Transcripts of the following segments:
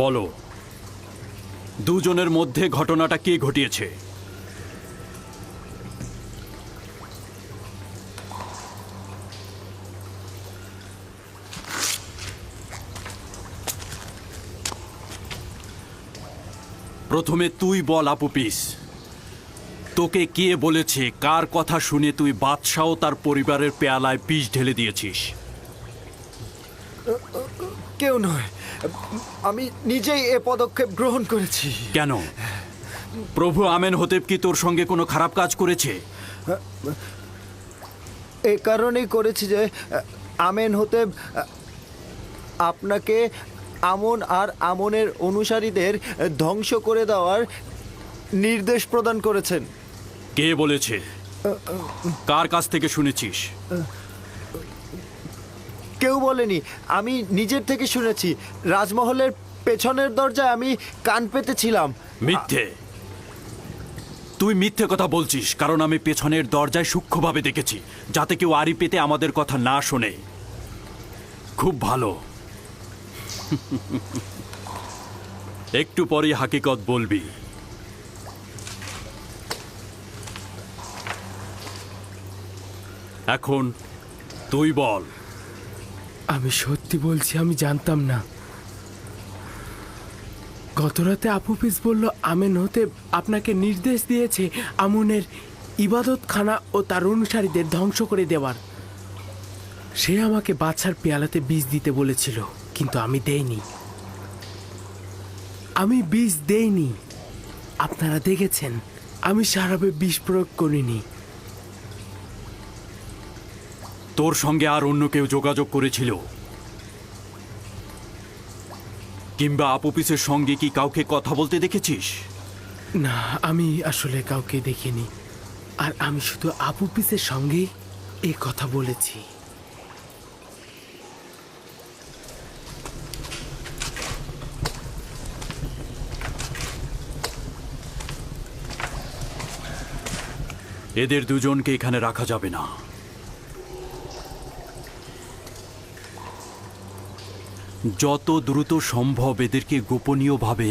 বলো, দুজনের মধ্যে ঘটনাটা কে ঘটিয়েছে? প্রথমে তুই বল আপুপিস, তোকে কে বলেছে, কার কথা শুনে তুই বাদশাহ ও তার পরিবারের পেয়ালায় বিষ ঢেলে দিয়েছিস? কেউ নয়, আমি নিজেই এ পদক্ষেপ গ্রহণ করেছি। কেন? প্রভু আমেনহোতেব কি তোর সঙ্গে কোনো খারাপ কাজ করেছে? এ কারণেই করেছি যে আমেনহোতেব আপনাকে আমন আর আমনের অনুসারীদের ধ্বংস করে দেওয়ার নির্দেশ প্রদান করেছেন। কে বলেছে? কার কাছ থেকে শুনেছিস? কেউ বলেনি, আমি নিজের থেকে শুনেছি। রাজমহলের পেছনের দরজায় আমি কান পেতেছিলাম। মিথ্যে! তুই মিথ্যে কথা বলছিস, কারণ আমি পেছনের দরজায় সূক্ষ্মভাবে দেখেছি, যাতে কেউ আড়ি পেতে আমাদের কথা না শোনে। খুব ভালো। একটু পরেই হাকিকত বলবি। এখন তুই বল। আমি সত্যি বলছি, আমি জানতাম না। গতরাতে আপুপিস বলল আমেনহোতেব আপনাকে নির্দেশ দিয়েছে আমনের ইবাদতখানা ও তার অনুসারীদের ধ্বংস করে দেওয়ার। সে আমাকে বাদশার পেয়ালাতে বিষ দিতে বলেছিল, কিন্তু আমি দেইনি। আমি বিষ দেইনি। আপনারা দেখেছেন, আমি সারাবে বিষ প্রয়োগ করিনি। তোর সঙ্গে আর অন্য কেউ যোগাযোগ করেছিল? কিংবা আপুপিসের সঙ্গে কি কাউকে কথা বলতে দেখেছিস? না, আমি আসলে কাউকে দেখিনি। আর আমি শুধু আপুপিসের সঙ্গে এই কথা বলেছি। এদের দুজনকে এখানে রাখা যাবে না। যত দ্রুত সম্ভব এদেরকে গোপনীয়ভাবে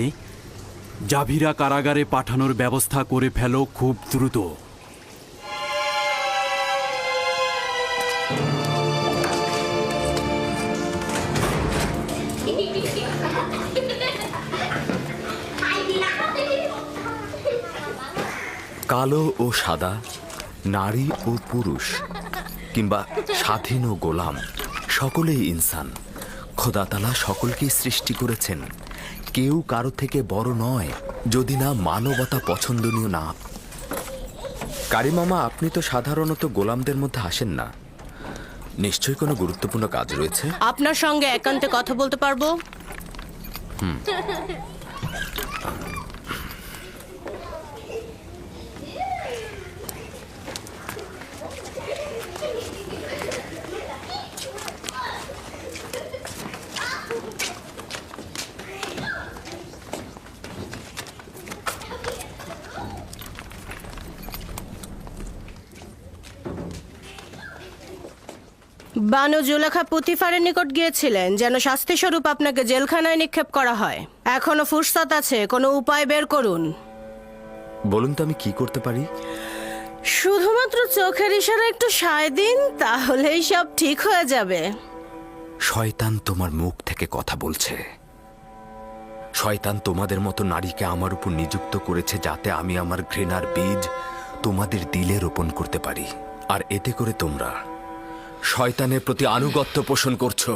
জাভিরা কারাগারে পাঠানোর ব্যবস্থা করে ফেলো, খুব দ্রুত। কালো ও সাদা, নারী ও পুরুষ, কিংবা স্বাধীন ও গোলাম, সকলেই ইনসান। খোদা তাআলা সকলকেই সৃষ্টি করেছেন। কেউ কারো থেকে বড় নয়, যদি না মানবতা পছন্দনীয় না। কারি মামা, আপনি তো সাধারণত গোলামদের মধ্যে আসেন না। নিশ্চয়ই কোনো গুরুত্বপূর্ণ কাজ রয়েছে। আপনার সঙ্গে একান্তে কথা বলতে পারবো? বানু জুলেখা পুতিফারের নিকট গিয়েছিলেন যেন শাস্তিস্বরূপ আপনাকে জেলখানায় নিক্ষেপ করা হয়। এখনো ফুরসত আছে, কোনো উপায় বের করুন। বলুন তো আমি কি করতে পারি? শুধুমাত্র চোখের ইশারা একটু সায় দিন, তাহলেই সব ঠিক হয়ে যাবে। শয়তান তোমার মুখ থেকে কথা বলছে। শয়তান তোমাদের মতো নারীকে আমার উপর নিযুক্ত করেছে, যাতে আমি আমার ঘৃণার বীজ তোমাদের দিলে রোপণ করতে পারি। আর এতে করে তোমরা শয়তানের প্রতি আনুগত্য পোষণ করছো।